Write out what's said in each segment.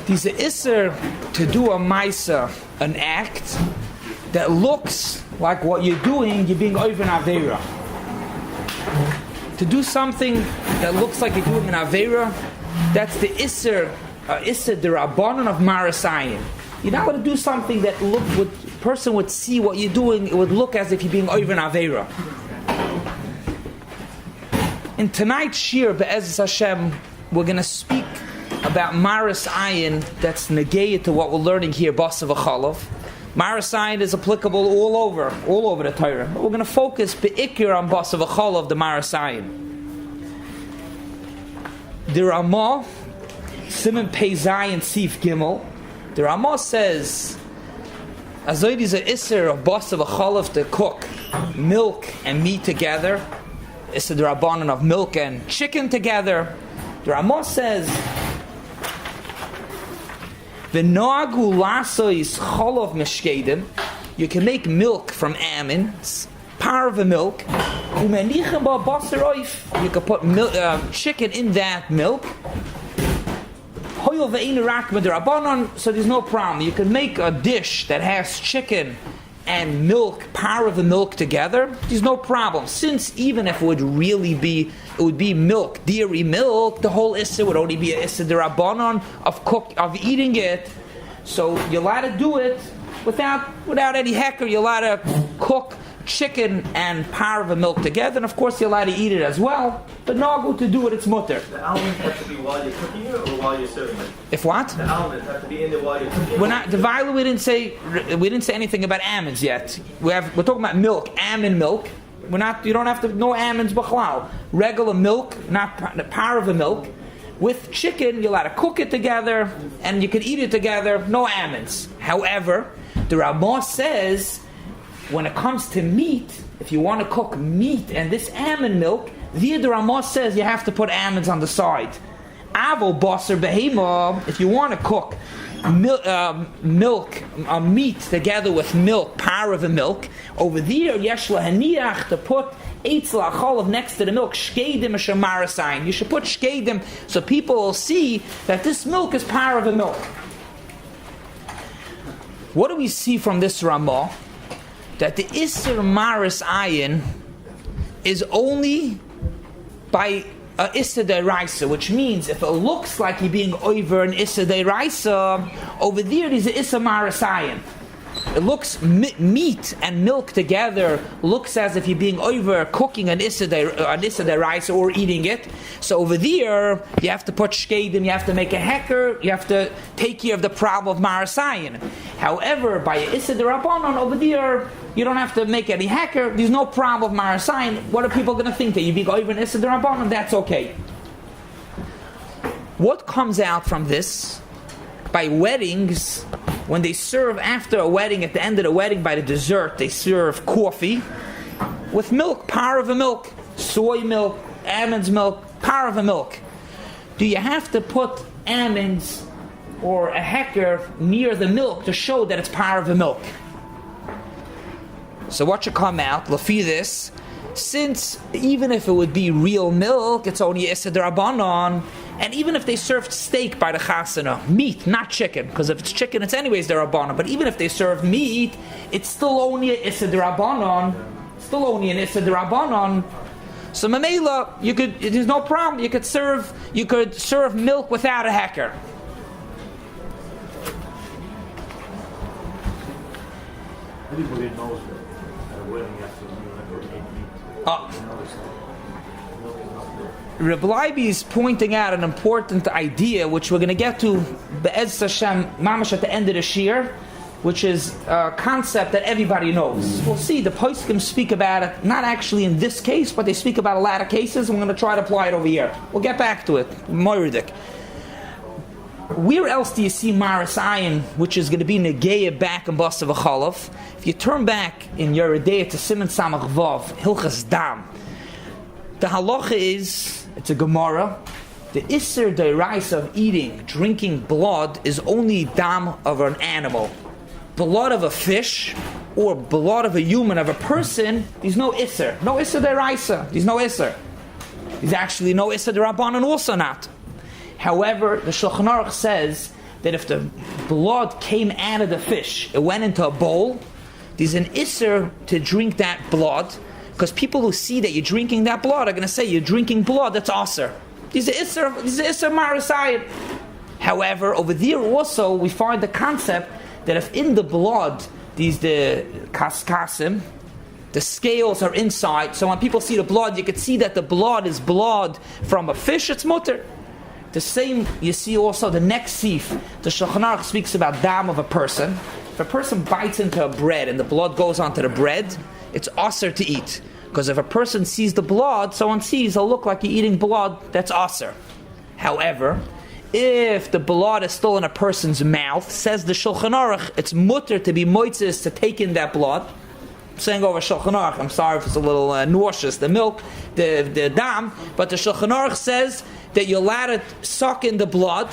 There's an isser to do a maisa, an act that looks like what you're doing, you're being over an avera. To do something that looks like you're doing an avera, that's the isser derabanan of marasayin. You're not going to do something that person would see what you're doing, it would look as if you're being over an avera. In tonight's shir, Be'ez Hashem, we're going to speak about Maras Ayin that's negayah to what we're learning here, Basar v'chalav. Maras Ayin is applicable all over the Torah. But we're going to focus be'ikir on Basar v'chalav, the Maras Ayin. The Ramah, Siman Pei Zayin Sif Gimel, the Ramah says, Azoid is a isser of Basar v'chalav to cook milk and meat together. Isser the Rabbanan of milk and chicken together. The Ramah says, V'noagu lasois cholov meshkedim. You can make milk from almonds, pareve milk. Umenichem ba basar oif. You can put chicken in that milk. Hoyol ve'inu rak b'derabanan. So there's no problem. You can make a dish that has chicken and milk, pareve milk together. There's no problem. Since even if it would be milk, dairy milk, the whole issa would only be a issa derabanan of eating it. So you're allowed to do it without any hecker. You're allowed to cook chicken and pareve milk together, and of course you're allowed to eat it as well. But no, to do it, it's mutter. The almonds have to be while you're cooking it, or while you're serving it? If what? The almonds have to be in there while you're cooking it. We're not. The violet we didn't say anything about almonds yet. We're talking about milk, almond milk. We're not. You don't have to know almonds b'chlal. Regular milk, not pareve milk. With chicken, you're allowed to cook it together, and you can eat it together. No almonds. However, the Ramah says, when it comes to meat, if you want to cook meat and this almond milk, the Ramah says you have to put almonds on the side. Avo basar behema, if you want to cook meat together with milk, pareve milk, over there yesh lahaniach to put eitz la'cholav next to the milk, shkedim shemarasayin. You should put shkedim so people will see that this milk is pareve milk. What do we see from this Ramah? That the Isser Maras Ayin is only by Isser Deraisa, which means if it looks like you're being over an Isser Deraisa, over there is an Isser Maras Ayin. It looks, meat and milk together looks as if you're being over cooking an Isser Deraisa or eating it. So over there, you have to put shkedim, you have to make a hecker, you have to take care of the problem of Maras Ayin. However, by Isser Derabanan over there, you don't have to make any hecker. There's no problem with Maras Ayin. What are people going to think? That you be over an Isser Derabanan? That's okay. What comes out from this? By weddings, when they serve after a wedding, at the end of the wedding, by the dessert, they serve coffee with milk, pareve milk, soy milk, almonds milk, pareve milk. Do you have to put almonds or a hecker near the milk to show that it's pareve milk? So what should come out, lafi this, since even if it would be real milk, it's only Isser Derabanan, and even if they served steak by the chasana, meat, not chicken, because if it's chicken, it's anyways Derabanan, but even if they served meat, it's still only an Isser Derabanan, so Mamela, there's no problem, you could serve milk without a hecker. Everybody knows that a wedding after you never ate meat. Reb Leiby is pointing out an important idea, which we're going to get to Be'ez Hashem Mamash at the end of the Shir, which is a concept that everybody knows. We'll see, the poskim speak about it, not actually in this case, but they speak about a lot of cases, and we're going to try to apply it over here. We'll get back to it. Moiridik. Where else do you see Maras Ayin, which is going to be Negeiah back in Basar v'chalav? If you turn back in Yeridea to Siman Samach Vav, Hilchas Dam, the halacha is, it's a Gemara, the Isser Deraisa of eating, drinking blood is only dam of an animal. Blood of a fish or blood of a human, of a person, there's no Isser. No Isser Deraisa. There's no Isser. There's actually no Issa D'Rabbanan also not. However, the Shulchan Aruch says that if the blood came out of the fish, it went into a bowl, there's an Isser to drink that blood, because people who see that you're drinking that blood are going to say you're drinking blood that's Aser. These are Isser Marasayan. However, over there also we find the concept that if in the blood these the kaskasim, the scales are inside, so when people see the blood, you can see that the blood is blood from a fish, it's mutter. The same, you see also the next sif, the Shulchan Aruch speaks about dam of a person. If a person bites into a bread and the blood goes onto the bread, it's aser to eat. Because if a person sees the blood, someone sees, it'll look like you're eating blood, that's aser. However, if the blood is still in a person's mouth, says the Shulchan Aruch, it's mutter to be moitzis to take in that blood. I'm saying over Shulchan Aruch, I'm sorry if it's a little nauseous, the milk, the dam, but the Shulchan Aruch says that you're allowed to suck in the blood,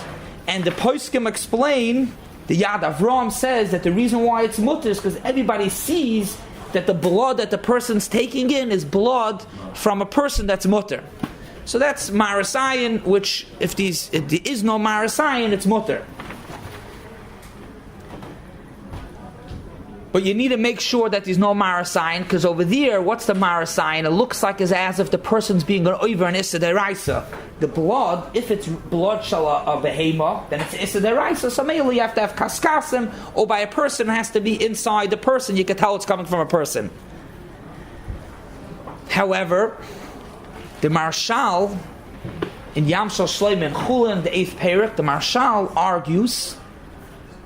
and the poskim explain, the Yad Avram says that the reason why it's mutter is because everybody sees that the blood that the person's taking in is blood from a person that's mutter. So that's Marasayan, which if there is no Marasayan, it's mutter. But you need to make sure that there's no Marasayan, because over there, what's the Marasayan? It looks like it's as if the person's being an over an Issa Deraisa. The blood, if it's blood of a behema, then it's Issa Deraisa. So mainly you have to have kaskasim, or by a person, it has to be inside the person. You can tell it's coming from a person. However, the Marshal, in Yamshal Shleim and Chulin, the 8th parak, the Marshal argues,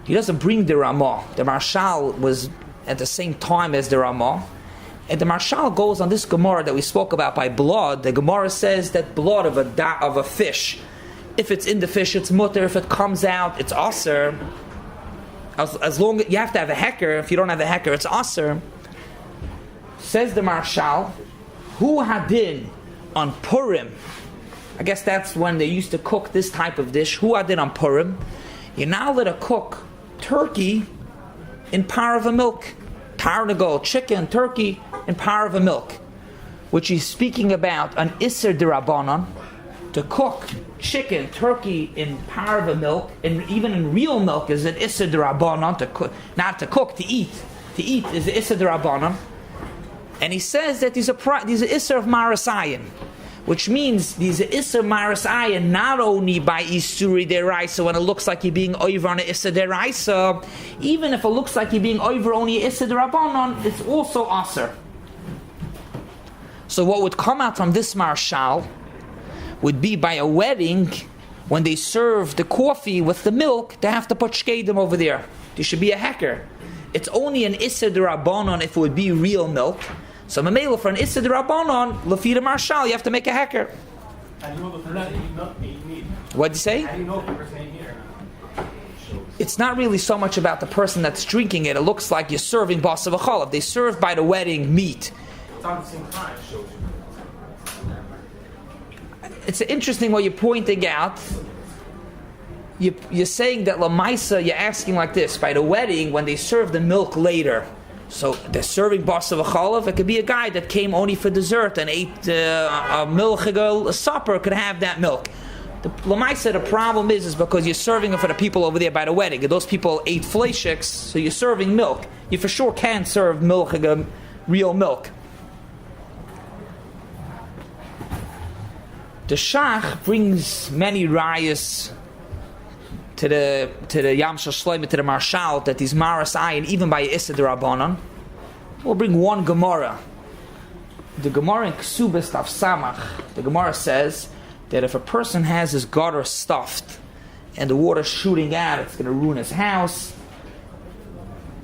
he doesn't bring the Ramah. The Marshal was at the same time as the Ramah. And the Marshal goes on this Gemara that we spoke about by blood. The Gemara says that blood of a fish, if it's in the fish, it's mutter. If it comes out, it's aser. As long as you have to have a hecker. If you don't have a hecker, it's aser. Says the Marshal, who hadin on Purim? I guess that's when they used to cook this type of dish. Who hadin on Purim? You're now let to cook turkey in Pareve milk. Tarnagol, chicken, turkey in Pareve milk. Which he's speaking about an Isser D'Rabbanan, to cook chicken, turkey in Pareve milk, and even in real milk is an Isser D'Rabbanan, to cook, not to cook, to eat. To eat is the Isser D'Rabbanan. And he says that these are Isser of Marasayan, which means these are Isser Marasayan not only by Isuri Deraisa when it looks like you're being over on an Isser Deraisa, even if it looks like you're being over only Isser D'Rabbanan, it's also Aser. So what would come out from this Marshal would be by a wedding, when they serve the coffee with the milk, they have to put shkedim over there. There should be a hecker. It's only an Isser D'Rabbanan if it would be real milk. So Mamela, for an Issa D'Rabbanan, Lafida Marshal, you have to make a hecker. How do you know the person ate meat? What'd you say? How do you know if the person ate meat or not? It's not really so much about the person that's drinking it. It looks like you're serving Basar v'chalav. They serve by the wedding meat. It's on the same time. Shows you. It's interesting what you're pointing out. You're saying that Lamaisa, you're asking like this, by the wedding, when they serve the milk later, so they're serving Basar v'chalav. It could be a guy that came only for dessert and ate a milchigel, a supper, could have that milk. The Lamaisa, the problem is because you're serving it for the people over there by the wedding. And those people ate fleishigs, so you're serving milk. You for sure can serve milchigel, real milk. The Shach brings many rayas to the Yamshal Shleima, to the Marshal, that these Maras Ayin, even by Issa D'Rabbanan. We'll bring one Gemara. The Gemara in Ksubas Tav Samach, the Gemara says that if a person has his gutter stuffed and the water's shooting out, it's going to ruin his house.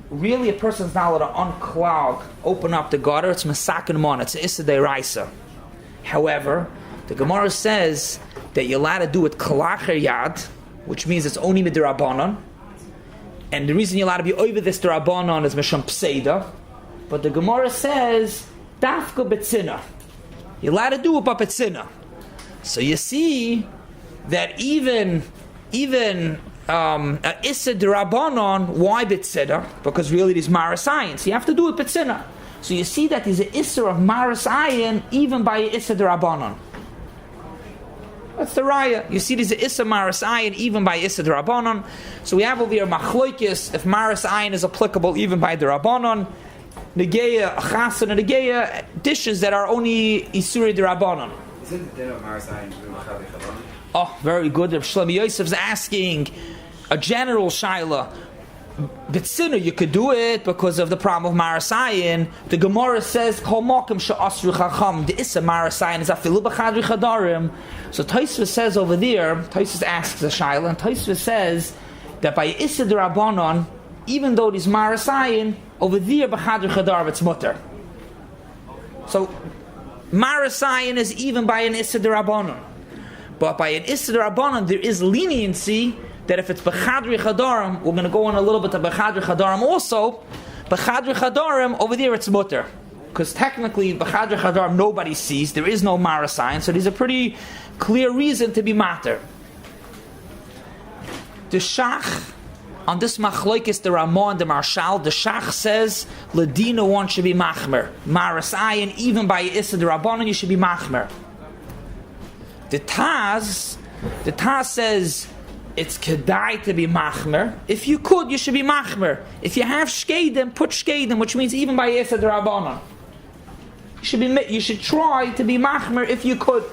Really, a person's not allowed to unclog, open up the gutter. It's Masakin Mon, it's Issa D'Raisa. However, the Gemara says that you're allowed to do it Kalacher Yad, which means it's only Midrabanan. And the reason you're allowed to be over this Darabanan is Misham Pseida. But the Gemara says, Dafka Betzina. You're allowed to do it by Betzina. So you see that even Issa Darabanan, why Betzina? Because really it is Marasayan. So you have to do it Betzina. So you see that there's an Issa of Marasayan even by Issa Darabanan. That's the raya. You see, there's an issa maris ayin even by issa d'Rabbanon. So we have over here machloikis if maris ayin is applicable even by d'Rabbanon. Negeya, chasen, and negeya dishes that are only isuri d'Rabbanon. Isn't the din of maris ayin b'chad v'chadon? Oh, very good. Rav Shlomo Yosef's asking a general shaila. B'tzinu, you could do it because of the problem of maris ayin. The Gemara says, Kol mokem she'asru chacham, the issa maris ayin is afilu b'chadri chadarim. So Tosfos says over there, Tosfos asks a shaila, and Tosfos says that by issa d'Rabbanon, even though there's maris ayin, over there b'chadri chadarim it's mutter. So maris ayin is even by an issa d'Rabbanon. But by an issa d'Rabbanon, there is leniency that if it's b'chadri chadarim, we're going to go on a little bit of b'chadri chadarim also. B'chadri chadarim, over there it's mutter. Because technically, b'chadri chadarim nobody sees, there is no maris ayin, so there's a pretty clear reason to be matter. The Shach, on this machloikis, the Ramah and the Marshal, the Shach says, Ladina one should be machmer. Maris ayin, even by issa d'Rabbanon, you should be machmer. The Taz says, it's kedai to be machmer. If you could, you should be machmer. If you have shkedim, put shkedim, which means even by issa d'Rabbanon. You should try to be machmer if you could.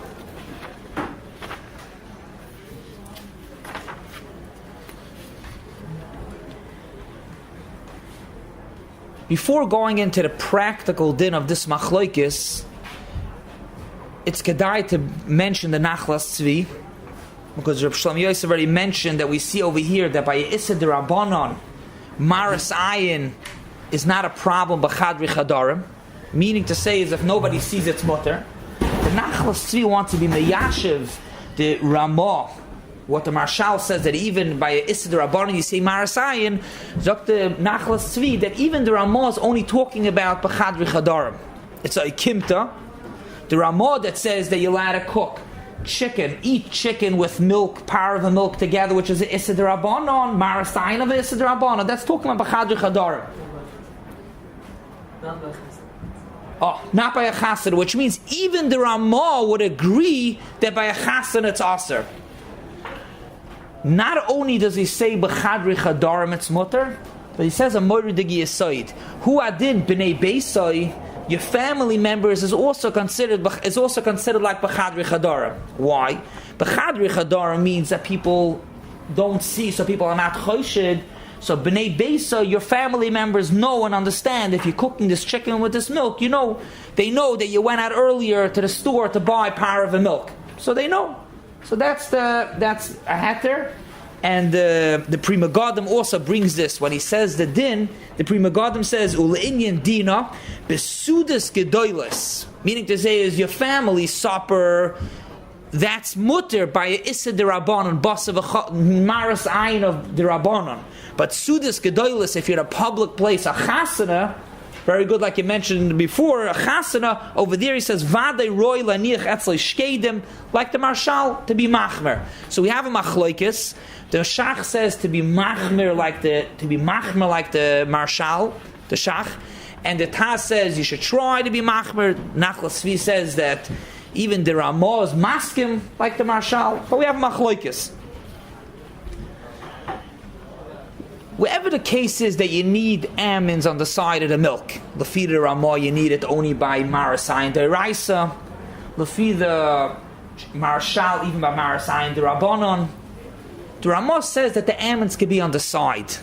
Before going into the practical din of this machloikis, it's kedai to mention the nachlas tzvi, because Rabbi Shlomo Yosef already mentioned that we see over here that by issa d'Rabbanon, maris ayin is not a problem b'chadri chadarim, meaning to say is if nobody sees it's mutter. The nachlas tzvi wants to be meyashiv the Ramah, what the Marshal says that even by issa d'Rabbanon you say maris ayin, zok the nachlas tzvi that even the Ramah is only talking about b'chadri chadarim. It's a kimta. The Ramah that says that you're allowed to cook chicken, eat chicken with milk, Pareve milk together, which is issa d'Rabbanon, maris ayin of issa d'Rabbanon. That's talking about b'chadri chadarim. Oh, not by a chassid, which means even the Ramah would agree that by a chassid it's aser. Not only does he say b'chadri chadarim it's mutter, but he says a morid digi yisoid. Hu adin b'nei beisai, your family members is also considered like b'chadri chadarim. Why? B'chadri chadarim means that people don't see, so people are not choshed. So b'nei beisa, your family members know and understand if you're cooking this chicken with this milk, they know that you went out earlier to the store to buy Pareve milk. So they know. So that's a heter. And the Pri Megadim also brings this when he says the din. The Pri Megadim says ule'inyan dina besudas gedoilis, meaning to say is your family supper. That's mutter by a issa d'Rabbanon, basav maris ayin of d'Rabbanon. But sudas gedoilis, if you're in a public place, a chasana, very good, like you mentioned before, a chasana, over there he says, Vadei roi laniach etzlei shkedim, like the Marshal, to be machmer. So we have a machloikis. The Shach says to be machmer like the Marshal, the Shach, and the Taz says you should try to be machmer. Nachlas Tzvi says that even the Ramah is maskim like the Marshal, but we have machloikis. Wherever the case is that you need almonds on the side of the milk, Lefi the Ramah, you need it only by maris ayin d'oraisa. Lefi the Marshal, even by maris ayin d'Rabbanon. The Ramah says that the almonds can be on the side.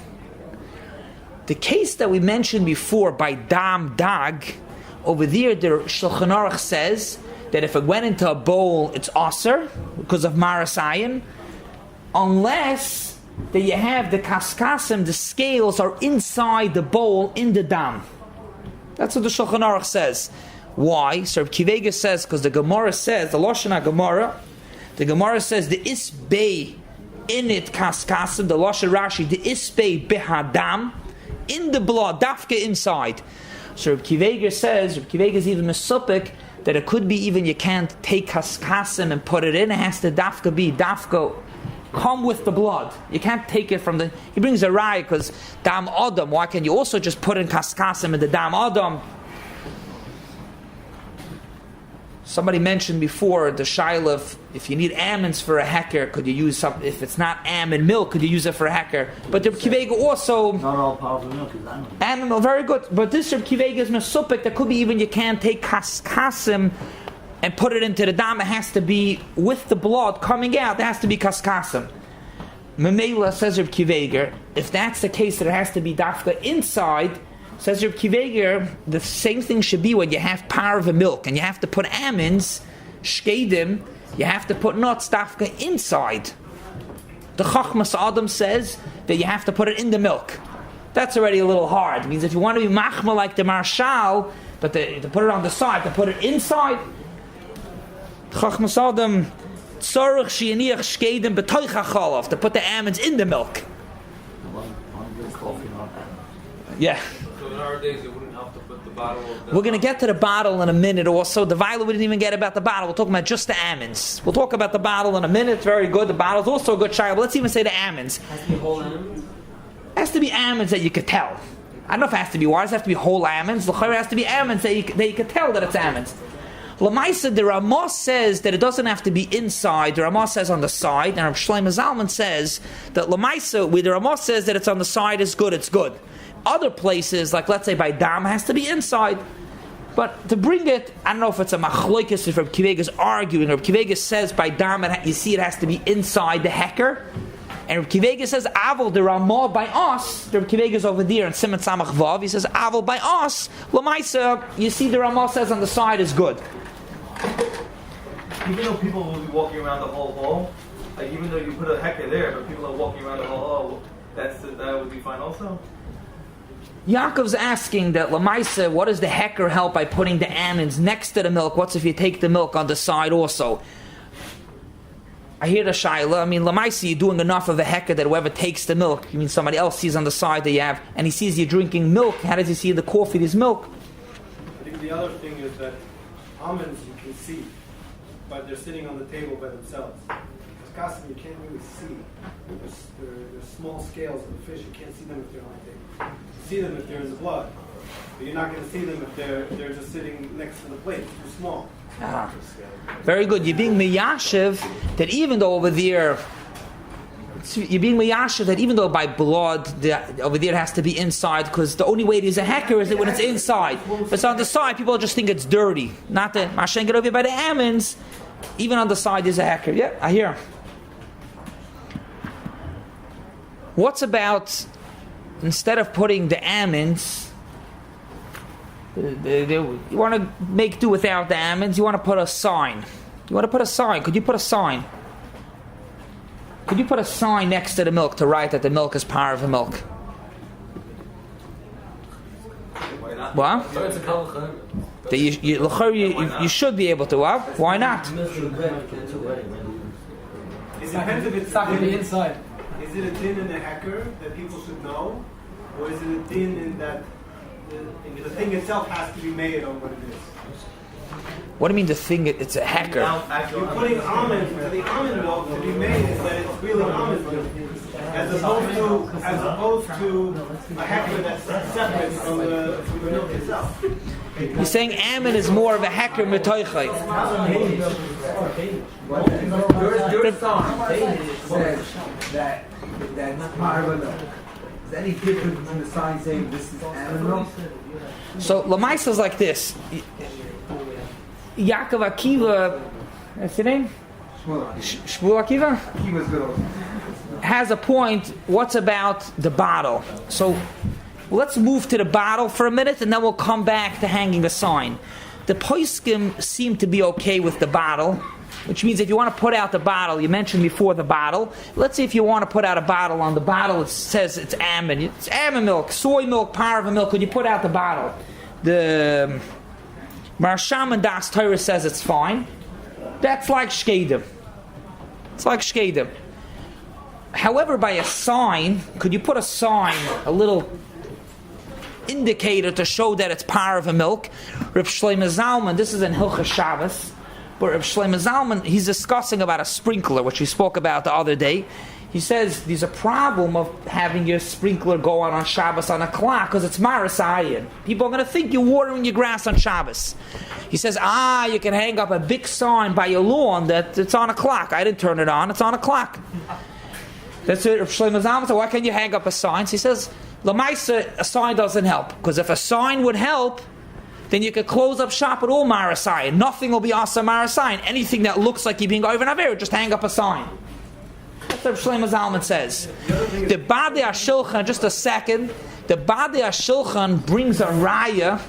The case that we mentioned before by dam dag, over there the Shulchan Aruch says that if it went into a bowl, it's aser because of maris ayin, unless that you have the kaskasim, the scales are inside the bowl in the dam. That's what the Shulchan Aruch says. Why? So Kivega says, because the Gemara says, the Lashon HaGemara, the Gemara says the isbei in it kaskasim, the Lashon Rashi, the isbei behadam, in the blood, dafka inside. So Kivega says, Kivega is even mesupik, that it could be even you can't take kaskasim and put it in, it has to dafka be, dafka come with the blood. You can't take it from the... He brings a raya because dam adam. Why can't you also just put in kaskasim in the dam adam? Somebody mentioned before the shaila if you need almonds for a hecker, could you use some? If it's not almond milk, could you use it for a hecker? But the Reb Kiva Eiger also Not all powerful milk is almond. almond milk, very good. But this Reb Kiva Eiger is mesupik. That could be even you can't take kaskasim and put it into the dam. It has to be with the blood coming out. There has to be kaskasim. Memela says Reb Kiva Eiger, if that's the case, that it has to be dafka inside. Says Reb Kiva Eiger, the same thing should be when you have parve milk and you have to put almonds, shkedim, you have to put nuts dafka inside. The Chachmas Adam says that you have to put it in the milk. That's already a little hard. It means if you want to be machma like the marshal, but to put it on the side, to put it inside. The Chachmas Adam, tzorich shianiach shkedim b'toich hacholov, to put the almonds in the milk. Yeah. So nowadays you wouldn't have to put the bottle of the... We're going to get to the bottle in a minute also. The violet we didn't even get about the bottle. We're talking about just the almonds. We'll talk about the bottle in a minute. Very good. The bottle's also a good child. But let's even say the almonds. Has to be whole almonds? It has to be almonds that you could tell. I don't know if it has to be wires. It has to be whole almonds. The chayr has to be almonds that you could tell that it's almonds. Lamaisa, the Ramah says that it doesn't have to be inside. The Ramah says on the side. And Rabbi Shlomo Zalman says that Lamaisa, where the Ramah says that it's on the side is good, it's good. Other places, like let's say by dam, has to be inside. But to bring it, I don't know if it's a machlokes if Reb Kiva Eiger is arguing. Reb Kiva Eiger says by dam, you see it has to be inside the hecker. And Reb Kiva Eiger says, Avol, the Ramah by us, Reb Kiva Eiger is over there in Siman Samach Vav, he says, Avol by us, Lamaisa, you see the Ramah says on the side is good. Even though people will be walking around the whole hall, like even though you put a hecker there, but people are walking around the whole hall, that would be fine also? Yaakov's asking that Lamaisa, what does the hecker help by putting the almonds next to the milk? What's if you take the milk on the side also? I hear the shaila. I mean, Lamaisa, you're doing enough of a hecker that whoever takes the milk, you mean somebody else sees on the side that you have, and he sees you drinking milk. How does he see the coffee, this milk? I think the other thing is that almonds you can see, but they're sitting on the table by themselves. Kaskasim you can't really see. There's small scales of the fish. You can't see them if they're on the table. You see them if they're in the blood, but you're not going to see them if they're just sitting next to the plate. Too small. Ah, very good. You're being miyashiv that even though over there, you're being miyashiv that even though by blood over there it has to be inside, because the only way it is a hecker is that when it's inside. If it's on the side, people just think it's dirty. Not that Mashen get over by the almonds. Even on the side is a hecker. Yeah, I hear. What's about instead of putting the almonds? You want to make do without the almonds. You want to put a sign. You want to put a sign. Could you put a sign? Could you put a sign next to the milk to write that the milk is parve milk? What? That you should be able to. What? Why not? It depends if it's stuck on the inside. Is it a din in the hacker that people should know, or is it a din in that the thing itself has to be made on what it is? What do you mean the thing? It's a hacker. You're putting almond for the almond milk to be made is that it's really almond milk, as opposed to a hacker that's separate from the milk itself. You're saying almond is more of a hacker metoichai. Your song says that that's parve milk. Is there any difference in the sign saying this is almond milk? So Lamaisa is like this. Yaakov Akiva, what's your name? Shmuel Akiva? Akiva's good. Has a point. What's about the bottle? So let's move to the bottle for a minute, and then we'll come back to hanging the sign. The poskim seem to be okay with the bottle, which means if you want to put out the bottle, you mentioned before the bottle. Let's say if you want to put out a bottle, on the bottle it says it's almond. It's almond milk, soy milk, parve milk. Could you put out the bottle? The Marsham and Das Torah says it's fine. That's like shkedim. It's like shkedim. However, by a sign, could you put a sign, a little indicator to show that it's parve milk? Reb Shlomo Zalman, this is in Hilchas Shabbos, but Reb Shlomo Zalman, he's discussing about a sprinkler, which we spoke about the other day. He says there's a problem of having your sprinkler go on Shabbos on a clock because it's Maras Ayin. People are going to think you're watering your grass on Shabbos. He says, you can hang up a big sign by your lawn that it's on a clock. I didn't turn it on, it's on a clock. That's it. Shlomo Zalman said, why can't you hang up a sign? So he says, L'maisa, a sign doesn't help. Because if a sign would help, then you could close up shop with all Maras Ayin. Nothing will be Asa Maras Ayin. Anything that looks like you're being over and Aver, just hang up a sign. That's what Shlomo Zalman says. The Badei HaShulchan, just a second, the Badei HaShulchan brings a raya.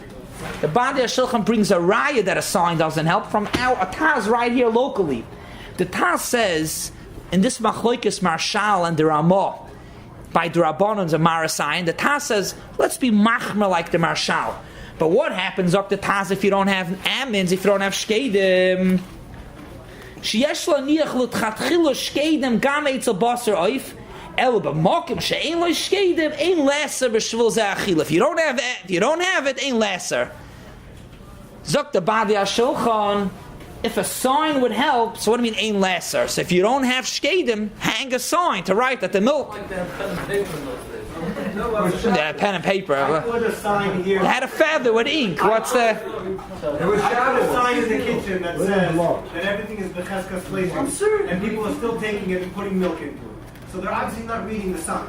The Badei HaShulchan brings a raya that a sign doesn't help from a Taz right here locally. The Taz says, in this Machlokes Marshal and the Ramah, by the Rabbanans and Maras Ayin, the Taz says, let's be machmer like the Marshal. But what happens up the Taz if you don't have amins, if you don't have shkedim? Sheyesh laniach l'tchatchila shkedim gam eitzel basar oif el b'makim she'ein lo shkedim ein lesser b'shvul ze'achil. If you don't have it, ain't lesser. Zok the Badei HaShulchan, if a sign would help, so what do you mean ain't lesser? So if you don't have shkedim, hang a sign to write that the milk. They had pen and paper. I put a sign here. They had a feather with ink. What's the? I put a sign in the kitchen that says that everything is becheskas fleishigs, and people are still taking it and putting milk into it. So they're obviously not reading the sign.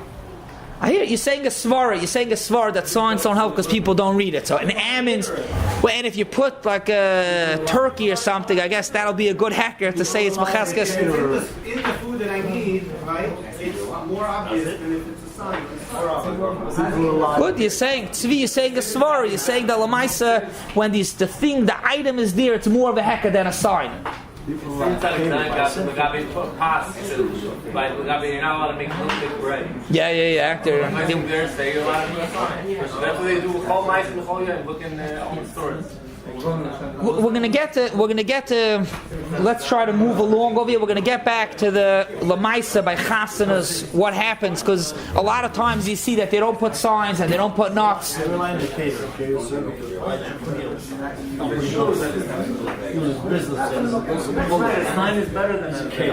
I hear you're saying a svara. You're saying a svara that signs don't help because people don't read it. So in amins, well, and if you put like a turkey or something, I guess that'll be a good hacker to say it's becheskas. In the food that I need, right? It's more obvious than if it's a sign. Good, you're saying Tzvi, you're saying a svara. You're saying that Lamaisa, when the item is there, it's more of a hacker than a sign. You're not allowed to make big bread. Yeah. That's what they do with whole mice and whole year and look in all the stores. We're gonna get to. Let's try to move along over here. We're gonna get back to the Lamaisa by Chasanas. What happens? Because a lot of times you see that they don't put signs and they don't put knots. Sign is better than a cake.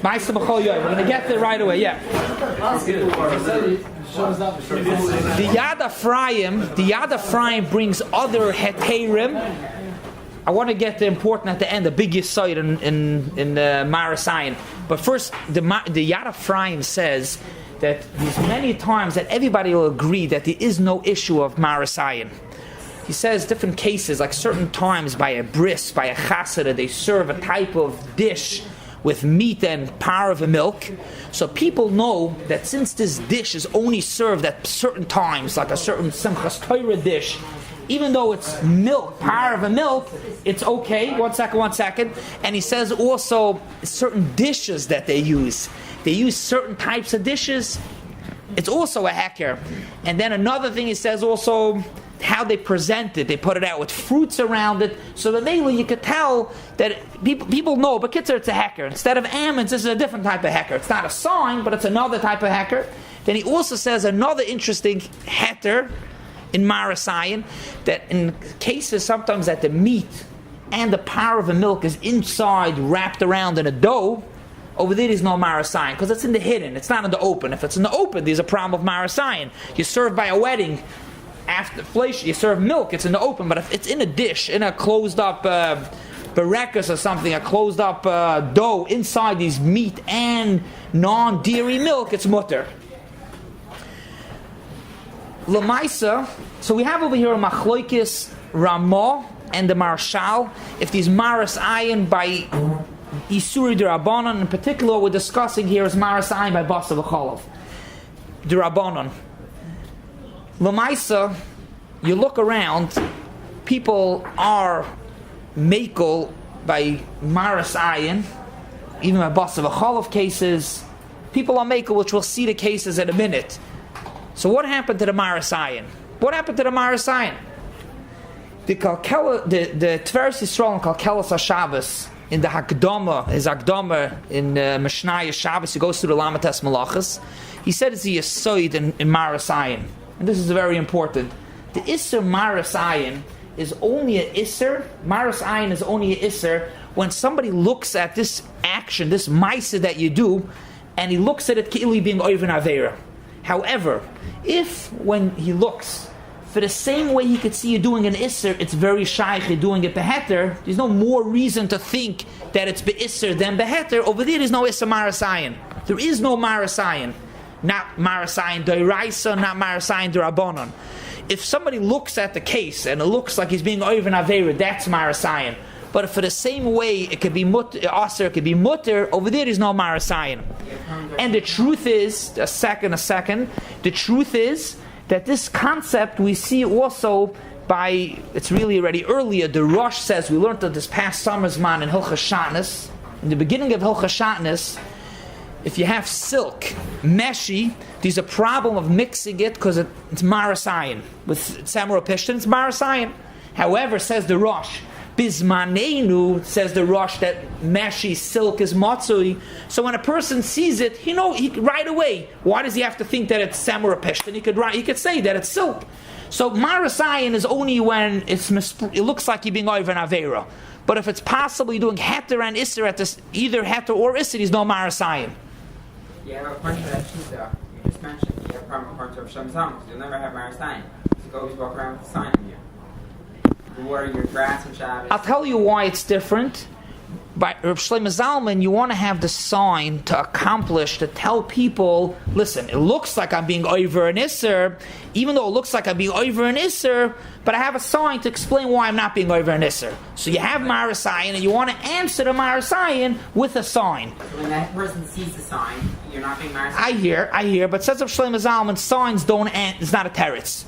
Ma'aseh b'chol yoyim. We're gonna get there right away. Yeah. The Yad Ephraim brings other heterim. I want to get the important at the end, the big yisoid in Maras Ayin. But first, the Yad Ephraim says that there's many times that everybody will agree that there is no issue of Maras Ayin. He says different cases, like certain times by a bris, by a chasida, they serve a type of dish with meat and pareve milk. So people know that since this dish is only served at certain times, like a certain Simchas Torah dish, even though it's milk, pareve milk, it's okay. One second. And he says also certain dishes that they use. They use certain types of dishes. It's also a hecker. And then another thing he says also, how they present it. They put it out with fruits around it, so that mainly you could tell that people know, but Kitzer, it's a hacker. Instead of almonds, this is a different type of hacker. It's not a sign, but it's another type of hacker. Then he also says another interesting heter in Maras Ayin, that in cases sometimes that the meat and the power of the milk is inside, wrapped around in a dough, over there is no Maras Ayin, because it's in the hidden, it's not in the open. If it's in the open, there's a problem of Maras Ayin. You're served by a wedding, after Fleishig, you serve milk, it's in the open. But if it's in a dish, in a closed up berekas or something, a closed up dough, inside these meat and non-dairy milk, it's mutter. Lamaisa, so we have over here a Machlokes Ramah and the Marshal. If these Maras Ayin by Isuri D'Rabbanan, in particular we're discussing here is Maras Ayin by Basar v'Chalav D'Rabbanan. Lamaisa, you look around, people are makel by Maras Ayin, even by Basar v'Chalav cases. People are makel, which we'll see the cases in a minute. So what happened to the Maras Ayin? What happened to the Maras Ayin? The Tveres Yisrael and Kalkelas HaShabbos in the Hakdama, his Hakdama in Mishnah Shabbos, he goes through the Lamates Malachas. He said it's a Yesoid in Maras Ayin. And this is very important. The Isser Maras Ayin is only a isser. Maras ayin is only a isser when somebody looks at this action, this ma'aseh that you do, and he looks at it k'ili being oivin avera. However, if when he looks for the same way he could see you doing an isser, it's very shaykh, you're doing it beheter, there's no more reason to think that it's be'isser than beheter. Over there's no isser maras ayin. There is no maras ayin. Not maras ayin d'oraisa, not maras ayin d'rabanan. If somebody looks at the case and it looks like he's being oivin avera, that's maras ayin. But if for the same way it could be aser, it could be mutter, over there's no maras ayin. And the truth is, a second, the truth is that this concept we see also by, it's really already earlier, the Rosh says, we learned that this past summer's man in Hilchas Shatnez, in the beginning of Hilchas Shatnez, if you have silk, meshi, there's a problem of mixing it because it's maras ayin. With Samura Pishtan, it's maras ayin. However, says the Rosh, Bismanenu, says the Rosh, that meshi, silk is matzui. So when a person sees it, he right away. Why does he have to think that it's Samura Pishtan? He could say that it's silk. So maras ayin is only when it looks like you're being over an avera. But if it's possible you're doing heter and isser at this, either heter or isser, there's no maras ayin. Yeah, according to that shita you just mentioned, you have a problem according to Hashem Zamos. You'll never have maras ayin. You always walk around with a sign in you. Water your grass and Shabbos. I'll tell you why it's different. By Reb Shlomo Zalman, you want to have the sign to accomplish, to tell people, listen, it looks like I'm being over an isser, even though it looks like I'm being over an isser, but I have a sign to explain why I'm not being over an isser. So you have maras ayin, and you want to answer the maras ayin with a sign. So when that person sees the sign, you're not being maras ayin? I hear, but says Reb Shlomo Zalman, signs it's not a teretz.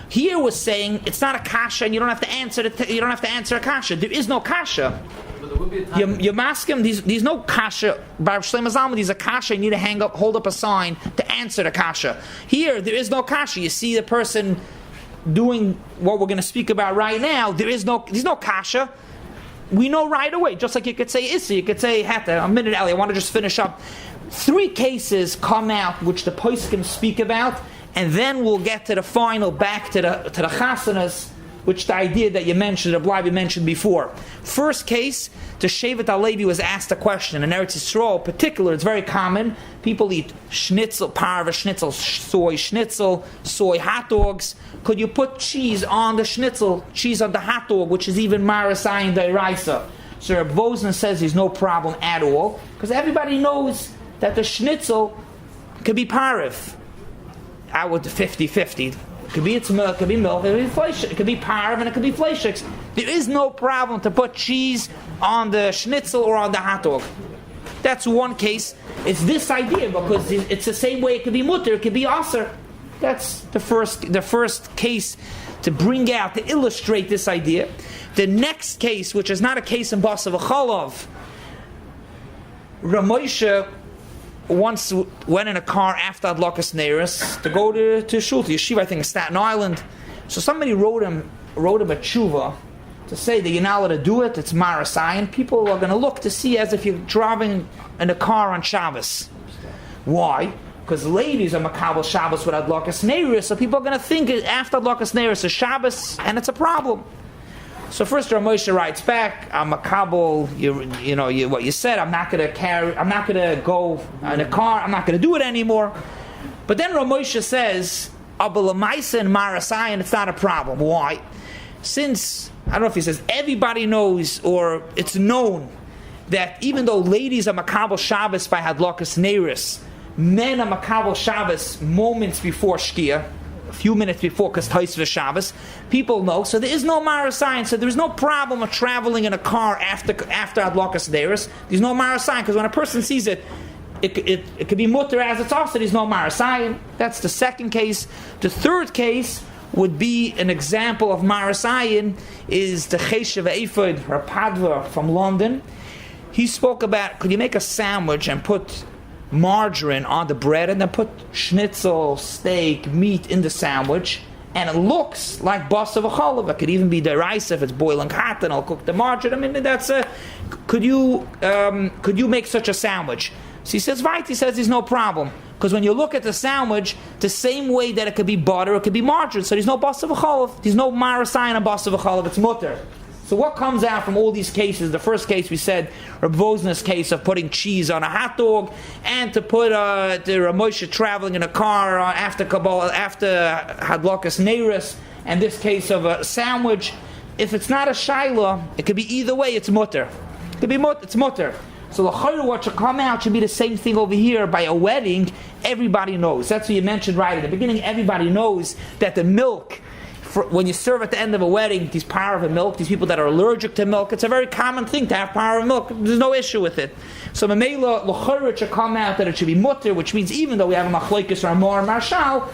Here was saying it's not a kasha, and you don't have to answer a kasha. There is no kasha. You mask him. There's no kasha. By Shlomo Zalman, there's a kasha. You need to hold up a sign to answer the kasha. Here, there is no kasha. You see the person doing what we're going to speak about right now. There's no kasha. We know right away. Just like you could say issa, you could say hata. A minute, Eli. I want to just finish up. 3 cases come out which the poskim speak about. And then we'll get to the final, back to the chasanas, which the idea that you mentioned, Rabbi mentioned before. First case, the Shevet HaLevi was asked a question. In Eretz Yisrael, in particular, it's very common. People eat Shnitzel, Pareve Shnitzel, soy hot dogs. Could you put cheese on the Shnitzel, cheese on the hot dog, which is even maras ayin d'oraisa? So Reb Vosner says there's no problem at all, because everybody knows that the Shnitzel could be Pareve. I would 50-50. It could be it's milk, it could be milk, it could be fleishigs, it could be parve, and it could be fleishigs. There is no problem to put cheese on the Shnitzel or on the hot dog. That's one case. It's this idea, because it's the same way it could be mutter, it could be aser. That's the first case to bring out, to illustrate this idea. The next case, which is not a case in Basar v'Cholov, Ramosha once went in a car after Adlakas Neiros to go to Shul, to Yeshiva, I think in Staten Island. So somebody wrote him a tshuva to say that you're not allowed to do it, it's maras ayin. People are going to look to see as if you're driving in a car on Shabbos. Why? Because ladies are makabel Shabbos with Adlakas Neiros, so people are going to think after Adlakas Neiros is Shabbos, and it's a problem. So first, Rav Moshe writes back, "I'm a kabul. What you said. I'm not going to go in a car. I'm not going to do it anymore." But then Rav Moshe says, "Abalamaisa and maras ayin, it's not a problem. Why? Since I don't know if he says everybody knows or it's known that even though ladies are makabel Shabbos by Hadlakas Neiros, men are makabel Shabbos moments before Shkia." A few minutes before Kasthaisva Shabbos, people know. So there is no maras ayin. So there is no problem of traveling in a car after Adlakas Neiros. There's no maras ayin, because when a person sees it, it could be mutter as it's also. There's no maras ayin. That's the second case. The third case would be an example of maras ayin is the Cheshev Eifod Rapadva from London. He spoke about, could you make a sandwich and put margarine on the bread and then put schnitzel, steak, meat in the sandwich, and it looks like basar v'cholav. It could even be deraisa if it's boiling hot, and I'll cook the margarine. I mean, that's could you make such a sambwich? So he says, right, he says there's no problem. Because when you look at the sandwich, the same way that it could be butter, it could be margarine. So there's no basar v'chalav. There's no marasayin on basar v'chalav. It's mutter. So what comes out from all these cases? The first case we said, Reb Vosner's case of putting cheese on a hot dog, and to put the Ramosha traveling in a car after Kabbalah, after Hadlakas Neiris, and this case of a sandwich. If it's not a shaila, it could be either way. It's mutter. It could be mutter. It's mutter. So the what should come out should be the same thing over here. By a wedding, everybody knows. That's what you mentioned right at the beginning. Everybody knows that the milk, when you serve at the end of a wedding, these Pareve milk, these people that are allergic to milk, it's a very common thing to have Pareve milk. There's no issue with it. So Mamela, l'chayr should come out that it should be mutter, which means even though we have a machlokes Ramah or Marshal,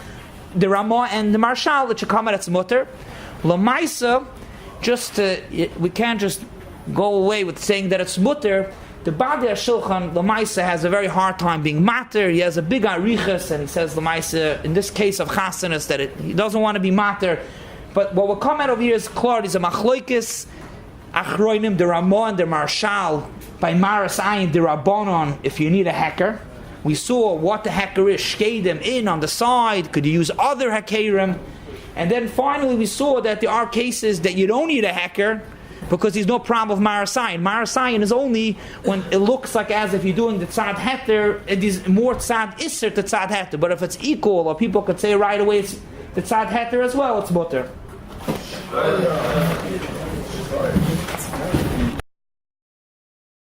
the Ramah and the Marshal, it should come out it's mutter. L'maisa, we can't just go away with saying that it's mutter. The Badei HaShulchan, Lamaisa, has a very hard time being mater. He has a big arichas, and he says Lamaisa, in this case of chasanas, that he doesn't want to be mater. But what will come out of here is clear. Is a machlokes achroinim, the Ramah and the Marshal, by Maras Ayin, the Rabbanon, if you need a hecker. We saw what the hecker is, shkedim in on the side, could you use other hekerim? And then finally we saw that there are cases that you don't need a hecker, because there's no problem of marasayin. Marasayin is only when it looks like as if you're doing the tzad heter, it is more tzad iser to tzad heter. But if it's equal, or people could say right away it's the tzad heter as well, it's mutter.